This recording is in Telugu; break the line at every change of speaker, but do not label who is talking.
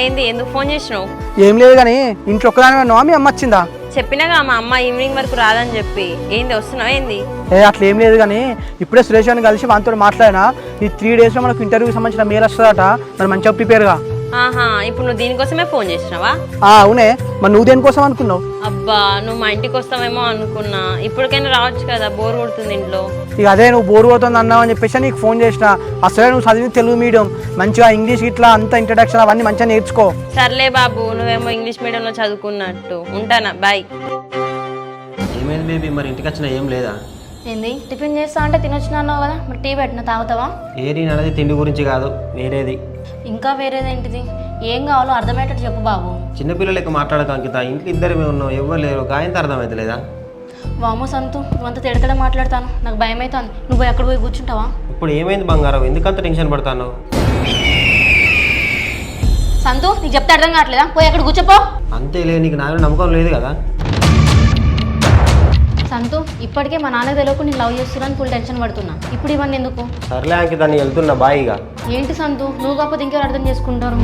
ఏంది ఎందుకు ఫోన్ చేసినావు?
ఏం లేదు కానీ ఇంట్లో ఒక్కదాని ఉన్నావా మీ అమ్మ వచ్చిందా?
చెప్పినాగా మా అమ్మ ఈవినింగ్ వరకు రాదని చెప్పి. ఏంది వస్తున్నావు ఏంది?
అట్లా ఏం లేదు కానీ ఇప్పుడే సురేష్ గారిని కలిసి వానితో మాట్లాడినా ఈ 3 daysలో మనకు ఇంటర్వ్యూకి సంబంధించిన మెయిల్ వస్తుందట. మరి మంచిగా ప్రిపేర్గా.
ఆహా, ఇప్పుడు నువ్వు దీనికోసమే ఫోన్ చేసినావా?
అవునే. మరి నువ్వు దేనికోసం అనుకున్నావు?
అబ్బా, నువ్వు మా ఇంటికి వస్తావేమో అనుకున్నా. ఇప్పటికైనా రావచ్చు కదా, బోర్ కొడుతుంది ఇంట్లో.
ఇక అదే నువ్వు బోర్ పోతుంది అన్నావు అని చెప్పేసి నీకు ఫోన్ చేసిన. అసలే నువ్వు చదివింది తెలుగు మీడియం, మంచిగా ఇంగ్లీష్ ఇట్లా అంతా ఇంట్రడక్షన్ అవన్నీ మంచిగా నేర్చుకో.
సర్లే బాబు, నువ్వేమో ఇంగ్లీష్ మీడియంలో చదువుకున్నట్టు. ఉంటానా, బాయ్.
ఏమైంది బేబీ, మరి ఇంటికి వచ్చినా ఏం లేదా?
ఏంది టిఫిన్ చేస్తా అంటే తినొచ్చిన అన్నావు కదా, మరి టీ పెట్టిన తాగుతావా?
నేను అనేది తిండి గురించి కాదు, వేరేది.
ఇంకా వేరేదేంటిది? ఏం కావాలో అర్థమయ్యేటట్టు చెప్పు బాబు.
చిన్నపిల్లలు లెక్క మాట్లాడక అంకిత, ఇంట్లో ఇద్దరమే ఉన్నావు, ఎవ్వరు లేరు, గాయంత అర్థమైతే లేదా?
వామో సంతు, నువ్వంతా తిడతడే మాట్లాడతాను, నాకు భయం అవుతుంది. నువ్వు ఎక్కడ పోయి కూర్చుంటావా?
ఇప్పుడు ఏమైంది బంగారం, ఎందుకంత టెన్షన్ పడతాను?
సంతు, నీకు చెప్తే అర్థం కావట్లేదా? పోయి అక్కడ కూర్చోపో.
అంతేలే, నీకు నా మీద నమ్మకం లేదు కదా?
సంతు, ఇప్పటికే మా నాన్న తెలియకుండా నేను లవ్ చేస్తున్నాను, ఫుల్ టెన్షన్ పడుతున్నా. ఇప్పుడు ఇవన్నీ ఎందుకు?
సర్లే అంకిత, నేను వెళ్తున్నా, బాయిగా.
ఏంటి సంతు, నువ్వు కాకపోతే ఇంకెవరు అర్థం చేసుకుంటారు?